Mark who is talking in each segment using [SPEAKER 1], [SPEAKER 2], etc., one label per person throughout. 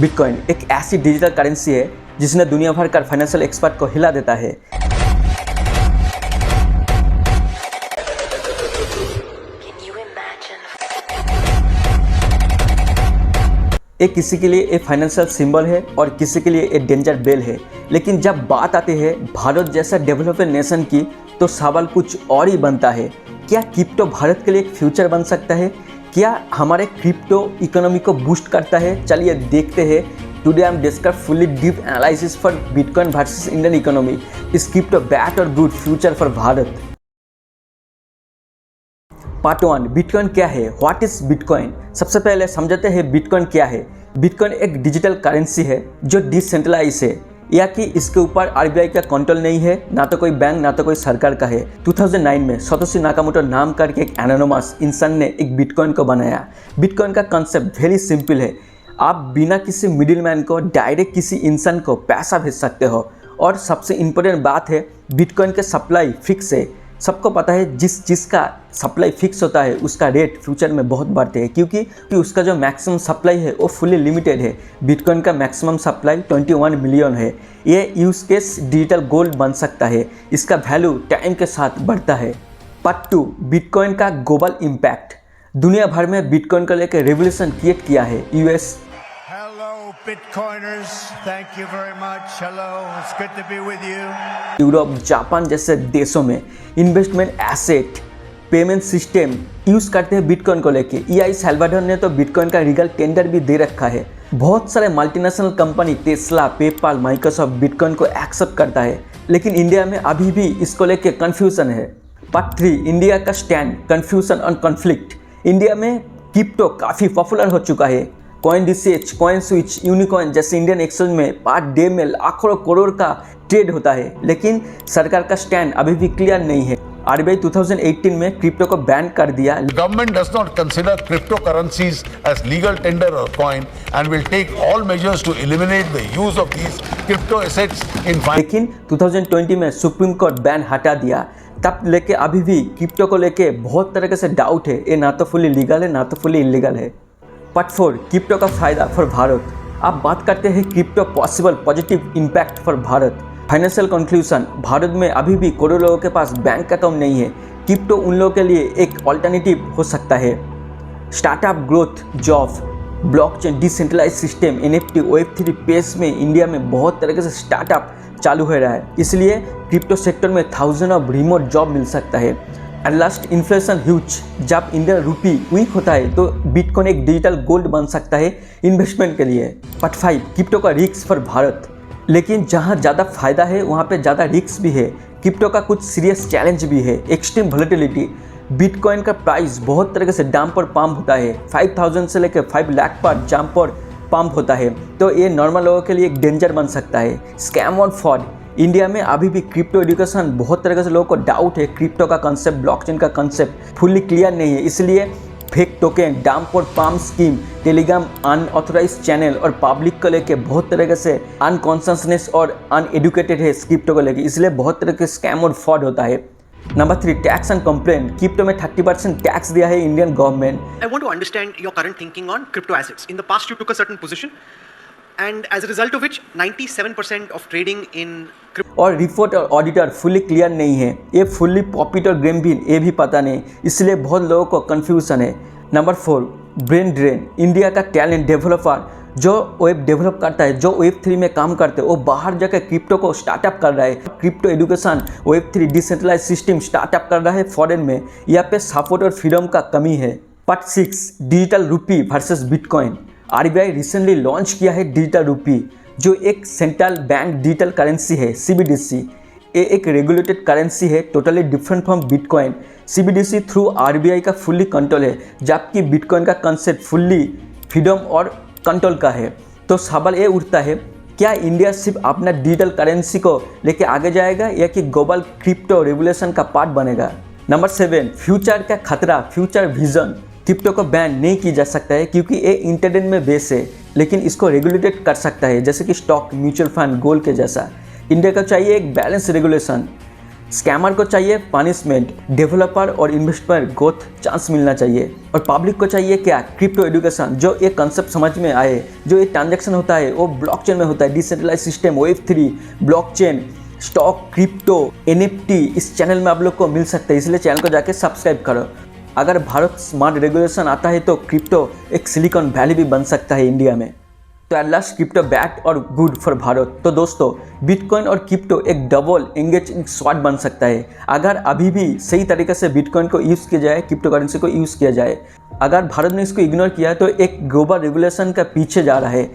[SPEAKER 1] Bitcoin एक ऐसी digital currency है जिसने दुनिया भर का फाइनेंशियल एक्सपर्ट को हिला देता है। एक किसी के लिए एक फाइनेंशियल सिंबल है और किसी के लिए एक डेंजर बेल है। लेकिन जब बात आती है भारत जैसा डेवलपिंग नेशन की तो सवाल कुछ और ही बनता है। क्या क्रिप्टो भारत के लिए एक फ्यूचर बन सकता है? क्या हमारे क्रिप्टो इकोनॉमी को बूस्ट करता है? चलिए देखते हैं। Today I am discuss fully deep analysis for bitcoin versus Indian economy. Is crypto bad और good future for Bharat? Part 1, bitcoin क्या है? What is bitcoin? सबसे पहले समझते हैं बिटकॉइन क्या है। बिटकॉइन एक डिजिटल करेंसी है जो डिसेंट्रलाइज है, या कि इसके ऊपर आरबीआई का कंट्रोल नहीं है, ना तो कोई बैंक ना तो कोई सरकार का है। 2009 में सतोशी नाकामोटो नाम करके एक एनोनिमस इंसान ने एक बिटकॉइन को बनाया। बिटकॉइन का कॉन्सेप्ट वेरी सिंपल है। आप बिना किसी मिडिलमैन को डायरेक्ट किसी इंसान को पैसा भेज सकते हो। और सबसे इम्पोर्टेंट बात है बिटकॉइन के सप्लाई फिक्स है। सबको पता है जिस चीज़ का सप्लाई फिक्स होता है उसका रेट फ्यूचर में बहुत बढ़ते हैं, क्योंकि उसका जो मैक्सिमम सप्लाई है वो फुली लिमिटेड है। बिटकॉइन का मैक्सिमम सप्लाई 21 मिलियन है। ये यूज केस डिजिटल गोल्ड बन सकता है। इसका वैल्यू टाइम के साथ बढ़ता है। पार्ट 2, बिटकॉइन का ग्लोबल इम्पैक्ट। दुनिया भर में बिटकॉइन को लेकर रेवोल्यूशन क्रिएट किया है। US,
[SPEAKER 2] Bitcoiners, thank you very much. Hello, it's good to be with you.
[SPEAKER 1] Europe, Japan जैसे देशों में investment asset payment system use करते हैं बिटकॉइन को लेके। EI सैल्वाडोर ने तो बिटकॉइन का लीगल टेंडर भी दे रखा है। बहुत सारे multinational company Tesla, PayPal, Microsoft bitcoin को एक्सेप्ट करता है, लेकिन इंडिया में अभी भी इसको लेके कन्फ्यूजन है। पार्ट 3, इंडिया का स्टैंड, कन्फ्यूजन और कॉन्फ्लिक्ट। इंडिया में क्रिप्टो काफ़ी पॉपुलर हो चुका है। CoinDCH, CoinSwitch, यूनिकॉइन जैसे इंडियन एक्सचेंज में पर डे में लाखों करोड़ का ट्रेड होता है, लेकिन सरकार का स्टैंड अभी भी क्लियर नहीं है। आरबीआई 2018 में क्रिप्टो को बैन कर दिया।
[SPEAKER 2] Government does not consider cryptocurrencies as legal tender or coin and will take all measures to eliminate the use of these crypto assets in finance.
[SPEAKER 1] लेकिन 2020 में सुप्रीम कोर्ट बैन हटा दिया। तब लेके अभी भी क्रिप्टो को लेके बहुत तरीके से डाउट है। ये ना तो फुली लीगल है ना तो फुली इलीगल है। पार्ट 4, क्रिप्टो का फायदा फॉर भारत। आप बात करते हैं crypto possible positive impact for Bharat. Financial conclusion, Bharat में अभी भी करोड़ों लोगों के पास बैंक अकाउंट नहीं है। क्रिप्टो उन लोगों के लिए एक ऑल्टरनेटिव हो सकता है। Startup growth, job, blockchain, decentralise system, NFT, Web3 space में इंडिया में बहुत तरीके से स्टार्टअप चालू हो रहा है, इसलिए क्रिप्टो सेक्टर में थाउजेंड ऑफ रिमोट जॉब मिल सकता है। And last, inflation huge. जब इंडियन रूपी वीक होता है तो बिटकॉइन एक डिजिटल गोल्ड बन सकता है इन्वेस्टमेंट के लिए। पार्ट 5, क्रिप्टो का रिस्क फॉर भारत। लेकिन जहां ज़्यादा फायदा है वहां पे ज़्यादा रिस्क भी है। क्रिप्टो का कुछ सीरियस चैलेंज भी है। एक्सट्रीम वोलेटिलिटी, बिटकॉइन का प्राइस बहुत तरीके से डंप और पंप होता है। 5000 से लेकर 5 लाख पर जंप और पंप होता है, तो ये नॉर्मल लोगों के लिए एक डेंजर बन सकता है। स्कैम और फ्रॉड, इंडिया में अभी भी क्रिप्टो एजुकेशन बहुत तरह से लोगों को डाउट है। क्रिप्टो का कंसेप्ट, ब्लॉकचेन का कंसेप्ट फुल्ली क्लियर नहीं है, इसलिए फेक टोकन, डंप और pump scheme, Telegram unauthorise channel और पब्लिक को लेके बहुत तरह से अनकॉन्शियसनेस और अनएडुकेटेड है क्रिप्टो को लेके, इसलिए बहुत तरह के स्कैम और फ्रॉड होता है। Number 3, tax and complaint. Crypto में 30% टैक्स दिया है Indian government.
[SPEAKER 3] I want to understand your current thinking on crypto assets. In the past, you took a certain position, and as a result of which, 97% of trading in crypto.
[SPEAKER 1] और report और auditor fully clear नहीं है। ये fully profit और game भी ये भी पता नहीं, इसलिए बहुत लोगों को कन्फ्यूजन है। Number 4, brain drain. इंडिया का टैलेंट डेवलपर जो वेब डेवलप करता है, जो Web3 में काम करते हैं, वो बाहर जाकर क्रिप्टो को स्टार्टअप कर रहा है। Crypto education, Web3 decentralise system startup कर रहा है फॉरेन में। यहाँ पे सपोर्ट और फ्रीडम का कमी है। पार्ट 6, डिजिटल रूपी versus bitcoin. RBI recently launch किया है डिजिटल रूपी, जो एक सेंट्रल बैंक डिजिटल करेंसी है, CBDC। ये एक रेगुलेटेड करेंसी है, totally different from bitcoin. CBDC through RBI का फुल्ली कंट्रोल है, जबकि बिटकॉइन का कंसेप्ट फुल्ली फ्रीडम और कंट्रोल का है। तो सवाल ये उठता है, क्या इंडिया सिर्फ अपना डिजिटल करेंसी को लेके आगे जाएगा या कि ग्लोबल क्रिप्टो रेवोल्यूशन का पार्ट बनेगा? नंबर 7, फ्यूचर का खतरा, फ्यूचर विजन। क्रिप्टो को बैन नहीं किया जा सकता है क्योंकि ये इंटरनेट में बेस है, लेकिन इसको रेगुलेटेड कर सकता है, जैसे कि स्टॉक, म्यूचुअल फंड, गोल्ड के जैसा। इंडिया को चाहिए एक बैलेंस रेगुलेशन। स्कैमर को चाहिए पनिशमेंट, डेवलपर और इन्वेस्टर ग्रोथ चांस मिलना चाहिए, और पब्लिक को चाहिए क्या, क्रिप्टो एजुकेशन, जो एक कंसेप्ट समझ में आए, जो ये ट्रांजैक्शन होता है वो ब्लॉकचेन में होता है, decentralise system, Web3, blockchain, stock, crypto, NFT इस चैनल में आप लोग को मिल सकते हैं, इसलिए चैनल को जाके सब्सक्राइब करो। अगर भारत स्मार्ट रेगुलेशन आता है तो क्रिप्टो एक सिलिकॉन वैली भी बन सकता है इंडिया में। तो एट लास्ट क्रिप्टो बैड और गुड फॉर भारत। तो दोस्तों बिटकॉइन और क्रिप्टो एक डबल एंगेजिंग स्वॉर्ड बन सकता है अगर अभी भी सही तरीके से बिटकॉइन को यूज़ किया जाए, क्रिप्टो करेंसी को यूज़ किया जाए। अगर भारत ने इसको इग्नोर किया तो एक ग्लोबल रेगुलेशन का पीछे जा रहा है।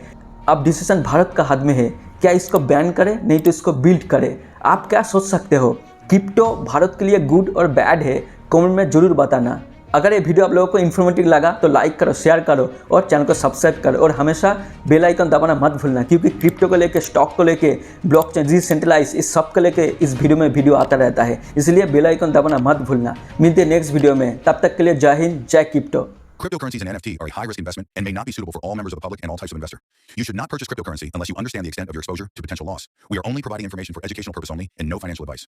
[SPEAKER 1] अब डिसीजन भारत का हाथ में है, क्या इसको बैन करे नहीं तो इसको बिल्ड करे। आप क्या सोच सकते हो, क्रिप्टो भारत के लिए गुड और बैड है? कमेंट में जरूर बताना। अगर ये वीडियो आप लोगों को इन्फॉर्मेटिव लगा तो लाइक करो, शेयर करो और चैनल को सब्सक्राइब करो, और हमेशा बेल आइकन दबाना मत भूलना, क्योंकि क्रिप्टो को लेके, स्टॉक को लेके, ब्लॉकचेन, डिसेंट्रलाइज इस सब को लेके इस वीडियो में वीडियो आता रहता है, इसलिए बेल आइकन दबाना मत भूलना। मिलते हैं नेक्स्ट वीडियो में, तब तक के लिए जय हिंद, जय crypto.
[SPEAKER 4] Cryptocurrencies and NFT are a high-risk investment and may not be suitable for all members of the public and all types of investor. You should not purchase cryptocurrency unless you understand the extent of your exposure to potential loss. We are only providing information for educational purpose only and no financial advice.